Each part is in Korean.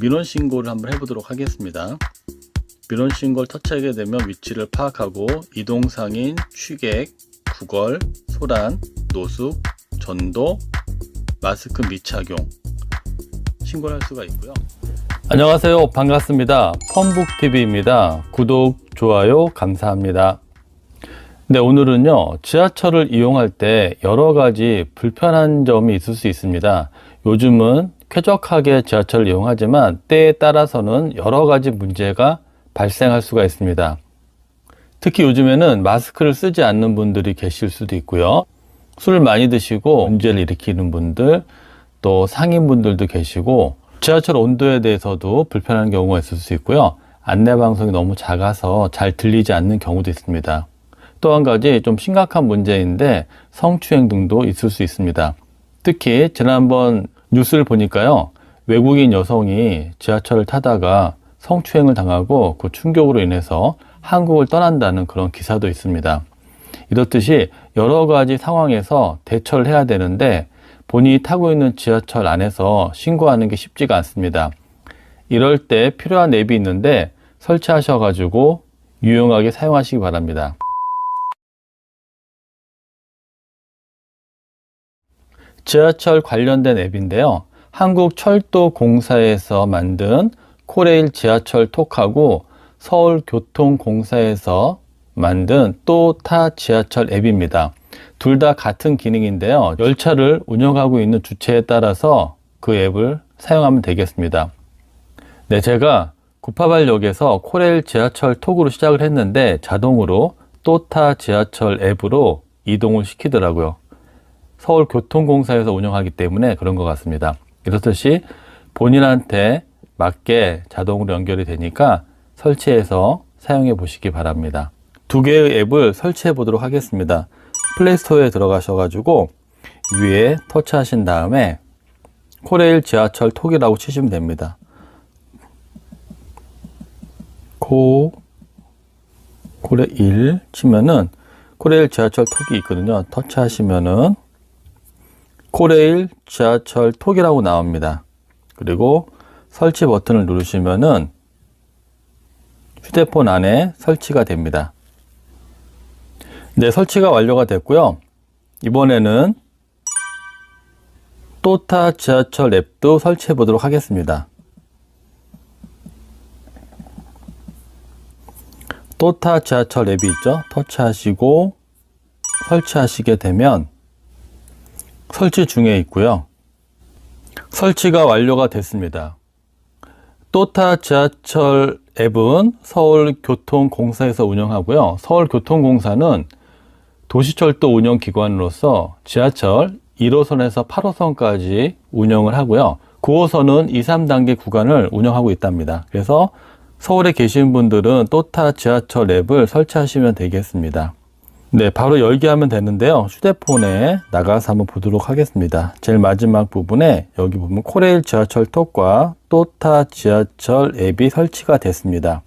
민원 신고를 한번 해보도록 하겠습니다. 민원 신고를 터치하게 되면 위치를 파악하고 이동상인, 취객, 구걸, 소란, 노숙, 전도, 마스크 미착용 신고를 할 수가 있고요. 안녕하세요. 반갑습니다. 펌북TV입니다. 구독, 좋아요 감사합니다. 네, 오늘은요, 지하철을 이용할 때 여러 가지 불편한 점이 있을 수 있습니다. 요즘은 쾌적하게 지하철을 이용하지만 때에 따라서는 여러 가지 문제가 발생할 수가 있습니다. 특히 요즘에는 마스크를 쓰지 않는 분들이 계실 수도 있고요. 술을 많이 드시고 문제를 일으키는 분들, 또 상인분들도 계시고, 지하철 온도에 대해서도 불편한 경우가 있을 수 있고요. 안내방송이 너무 작아서 잘 들리지 않는 경우도 있습니다. 또 한 가지 좀 심각한 문제인데 성추행 등도 있을 수 있습니다. 특히 지난번 뉴스를 보니까요, 외국인 여성이 지하철을 타다가 성추행을 당하고 그 충격으로 인해서 한국을 떠난다는 그런 기사도 있습니다. 이렇듯이 여러 가지 상황에서 대처를 해야 되는데 본인이 타고 있는 지하철 안에서 신고하는 게 쉽지가 않습니다. 이럴 때 필요한 앱이 있는데 설치하셔가지고 유용하게 사용하시기 바랍니다. 지하철 관련된 앱인데요. 한국철도공사에서 만든 코레일 지하철 톡하고 서울교통공사에서 만든 또 타 지하철 앱입니다. 둘 다 같은 기능인데요. 열차를 운영하고 있는 주체에 따라서 그 앱을 사용하면 되겠습니다. 네, 제가 구파발역에서 코레일 지하철 톡으로 시작을 했는데 자동으로 또 타 지하철 앱으로 이동을 시키더라고요. 서울교통공사에서 운영하기 때문에 그런 것 같습니다. 이렇듯이 본인한테 맞게 자동으로 연결이 되니까 설치해서 사용해 보시기 바랍니다. 두 개의 앱을 설치해 보도록 하겠습니다. 플레이스토어에 들어가셔가지고 위에 터치하신 다음에 코레일 지하철 톡이라고 치시면 됩니다. 코레일 치면은 코레일 지하철 톡이 있거든요. 터치하시면은 코레일 지하철 톡이라고 나옵니다. 그리고 설치 버튼을 누르시면은 휴대폰 안에 설치가 됩니다. 네, 설치가 완료가 됐고요. 이번에는 또 타 지하철 앱도 설치해 보도록 하겠습니다. 또 타 지하철 앱이 있죠. 터치하시고 설치하시게 되면 설치 중에 있고요. 설치가 완료가 됐습니다. 또 타 지하철 앱은 서울교통공사에서 운영하고요. 서울교통공사는 도시철도 운영기관으로서 지하철 1호선에서 8호선까지 운영을 하고요. 9호선은 2, 3단계 구간을 운영하고 있답니다. 그래서 서울에 계신 분들은 또 타 지하철 앱을 설치하시면 되겠습니다. 네, 바로 열기 하면 되는데요. 휴대폰에 나가서 한번 보도록 하겠습니다. 제일 마지막 부분에 여기 보면 코레일 지하철 톡과 또 타 지하철 앱이 설치가 됐습니다.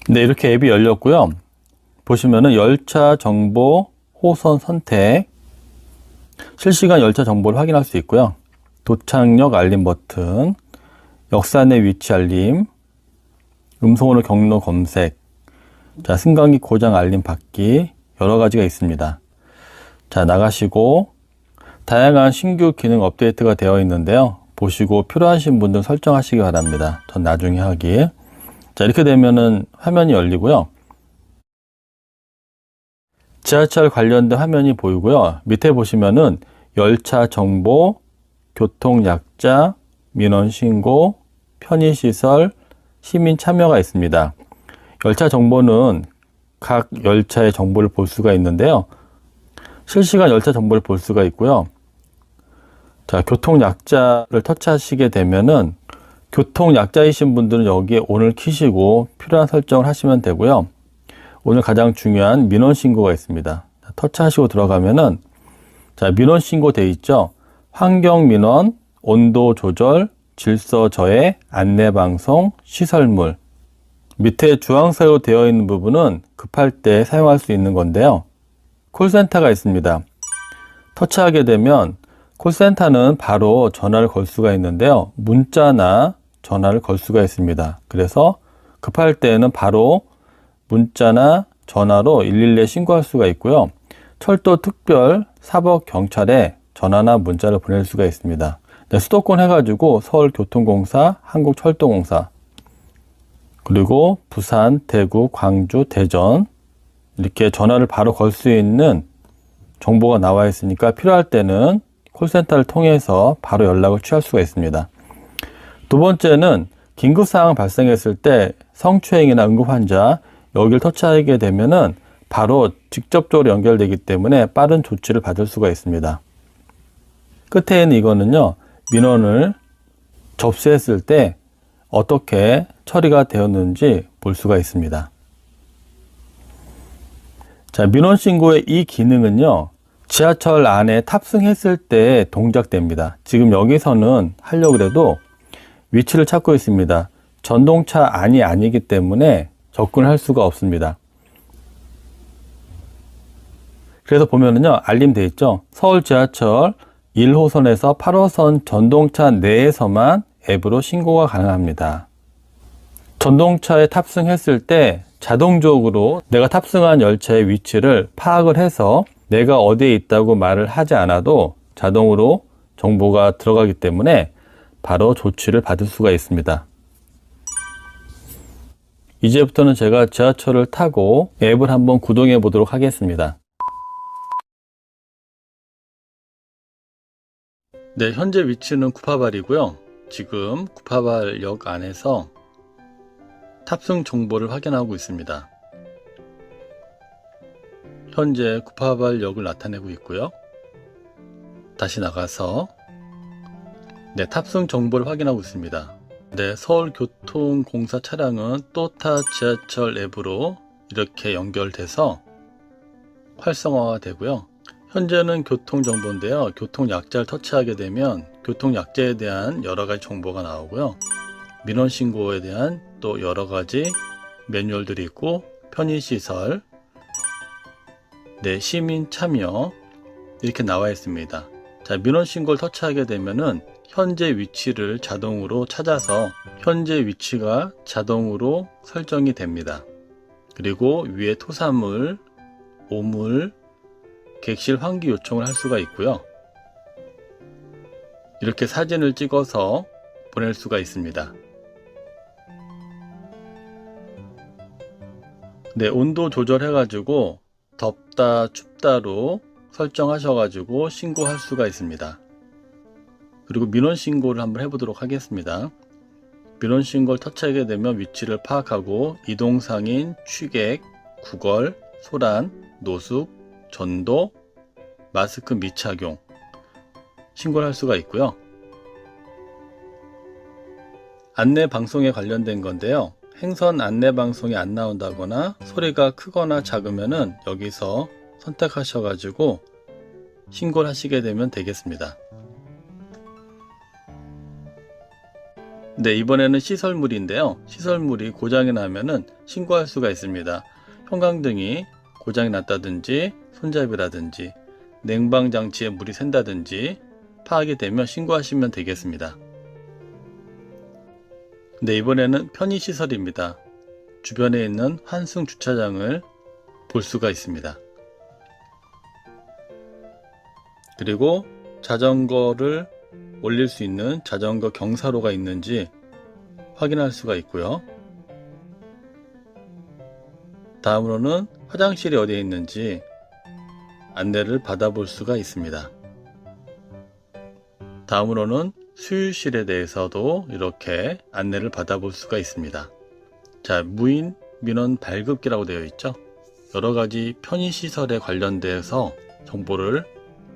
네, 이렇게 앱이 열렸고요. 보시면은 열차 정보, 호선 선택, 실시간 열차 정보를 확인할 수 있고요. 도착역 알림 버튼, 역산의 위치 알림, 음성으로 경로 검색, 자, 승강기 고장 알림 받기, 여러 가지가 있습니다. 자, 나가시고 다양한 신규 기능 업데이트가 되어 있는데요. 보시고 필요하신 분들 설정하시기 바랍니다. 전 나중에 하기. 자, 이렇게 되면은 화면이 열리고요. 지하철 관련된 화면이 보이고요. 밑에 보시면은 열차 정보, 교통 약자, 민원 신고, 편의시설, 시민 참여가 있습니다. 열차 정보는 각 열차의 정보를 볼 수가 있는데요. 실시간 열차 정보를 볼 수가 있고요. 자, 교통 약자를 터치하시게 되면은 교통 약자이신 분들은 여기에 ON을 키시고 필요한 설정을 하시면 되고요. 오늘 가장 중요한 민원 신고가 있습니다. 자, 터치하시고 들어가면은 자, 민원 신고 돼 있죠. 환경 민원, 온도 조절, 질서 저해, 안내 방송, 시설물. 밑에 주황색으로 되어 있는 부분은 급할 때 사용할 수 있는 건데요. 콜센터가 있습니다. 터치하게 되면 콜센터는 바로 전화를 걸 수가 있는데요. 문자나 전화를 걸 수가 있습니다. 그래서 급할 때는 바로 문자나 전화로 112에 신고할 수가 있고요. 철도 특별 사법 경찰에 전화나 문자를 보낼 수가 있습니다. 네, 수도권 해가지고 서울교통공사, 한국철도공사, 그리고 부산, 대구, 광주, 대전 이렇게 전화를 바로 걸 수 있는 정보가 나와 있으니까 필요할 때는 콜센터를 통해서 바로 연락을 취할 수가 있습니다. 두 번째는 긴급상황 발생했을 때 성추행이나 응급환자 여기를 터치하게 되면은 바로 직접적으로 연결되기 때문에 빠른 조치를 받을 수가 있습니다. 끝에 있는 이거는요, 민원을 접수했을 때 어떻게 처리가 되었는지 볼 수가 있습니다. 자, 민원 신고의 이 기능은요, 지하철 안에 탑승했을 때 동작됩니다. 지금 여기서는 하려고 해도 위치를 찾고 있습니다. 전동차 안이 아니기 때문에 접근할 수가 없습니다. 그래서 보면은요, 알림돼 있죠. 서울 지하철 1호선에서 8호선 전동차 내에서만 앱으로 신고가 가능합니다. 전동차에 탑승했을 때 자동적으로 내가 탑승한 열차의 위치를 파악을 해서 내가 어디에 있다고 말을 하지 않아도 자동으로 정보가 들어가기 때문에 바로 조치를 받을 수가 있습니다. 이제부터는 제가 지하철을 타고 앱을 한번 구동해 보도록 하겠습니다. 네, 현재 위치는 구파발이고요. 지금 구파발역 안에서 탑승 정보를 확인하고 있습니다. 현재 구파발역을 나타내고 있고요. 다시 나가서 네, 탑승 정보를 확인하고 있습니다. 네, 서울교통공사 차량은 또타 지하철 앱으로 이렇게 연결돼서 활성화가 되고요. 현재는 교통정보인데요. 교통약자를 터치하게 되면 교통약자에 대한 여러가지 정보가 나오고요. 민원신고에 대한 또 여러가지 매뉴얼들이 있고 편의시설, 네, 시민 참여 이렇게 나와 있습니다. 자, 민원신고를 터치하게 되면은 현재 위치를 자동으로 찾아서 현재 위치가 자동으로 설정이 됩니다. 그리고 위에 토사물, 오물, 객실 환기 요청을 할 수가 있고요. 이렇게 사진을 찍어서 보낼 수가 있습니다. 네, 온도 조절해가지고 덥다, 춥다로 설정하셔가지고 신고할 수가 있습니다. 그리고 민원 신고를 한번 해보도록 하겠습니다. 민원 신고를 터치하게 되면 위치를 파악하고 이동상인, 취객, 구걸, 소란, 노숙, 전도, 마스크 미착용 신고를 할 수가 있고요. 안내 방송에 관련된 건데요. 행선 안내 방송이 안 나온다거나 소리가 크거나 작으면은 여기서 선택하셔가지고 신고를 하시게 되면 되겠습니다. 네, 이번에는 시설물인데요. 시설물이 고장이 나면은 신고할 수가 있습니다. 형광등이 고장이 났다든지 손잡이라든지 냉방장치에 물이 샌다든지 파악이 되면 신고하시면 되겠습니다. 네, 이번에는 편의시설입니다. 주변에 있는 환승 주차장을 볼 수가 있습니다. 그리고 자전거를 올릴 수 있는 자전거 경사로가 있는지 확인할 수가 있고요. 다음으로는 화장실이 어디에 있는지 안내를 받아볼 수가 있습니다. 다음으로는 수유실에 대해서도 이렇게 안내를 받아볼 수가 있습니다. 자, 무인 민원 발급기라고 되어 있죠. 여러가지 편의시설에 관련돼서 정보를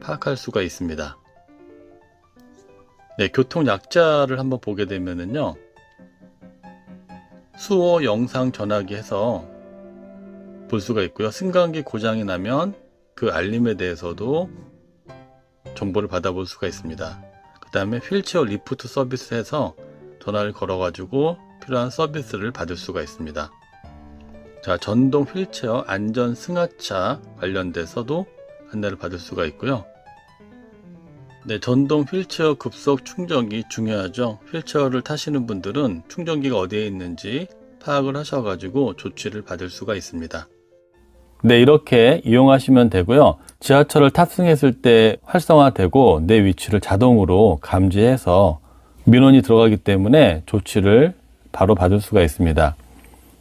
파악할 수가 있습니다. 네, 교통약자를 한번 보게 되면은요, 수호 영상 전화기 해서 볼 수가 있고요. 승강기 고장이 나면 그 알림에 대해서도 정보를 받아볼 수가 있습니다. 그 다음에 휠체어 리프트 서비스 해서 전화를 걸어 가지고 필요한 서비스를 받을 수가 있습니다. 자, 전동 휠체어 안전 승하차 관련돼서도 안내를 받을 수가 있고요. 네, 전동 휠체어 급속 충전기 중요하죠. 휠체어를 타시는 분들은 충전기가 어디에 있는지 파악을 하셔가지고 조치를 받을 수가 있습니다. 네, 이렇게 이용하시면 되고요. 지하철을 탑승했을 때 활성화되고 내 위치를 자동으로 감지해서 민원이 들어가기 때문에 조치를 바로 받을 수가 있습니다.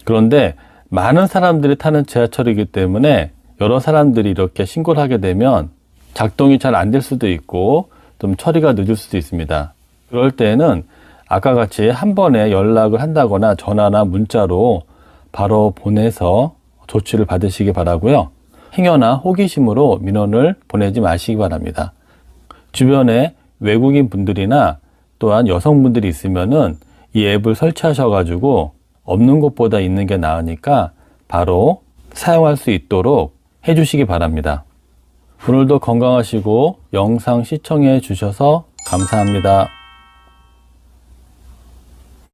그런데 많은 사람들이 타는 지하철이기 때문에 여러 사람들이 이렇게 신고를 하게 되면 작동이 잘 안 될 수도 있고 좀 처리가 늦을 수도 있습니다. 그럴 때는 아까 같이 한 번에 연락을 한다거나 전화나 문자로 바로 보내서 조치를 받으시기 바라고요. 행여나 호기심으로 민원을 보내지 마시기 바랍니다. 주변에 외국인 분들이나 또한 여성분들이 있으면은 이 앱을 설치하셔가지고 없는 것보다 있는 게 나으니까 바로 사용할 수 있도록 해주시기 바랍니다. 오늘도 건강하시고 영상 시청해 주셔서 감사합니다.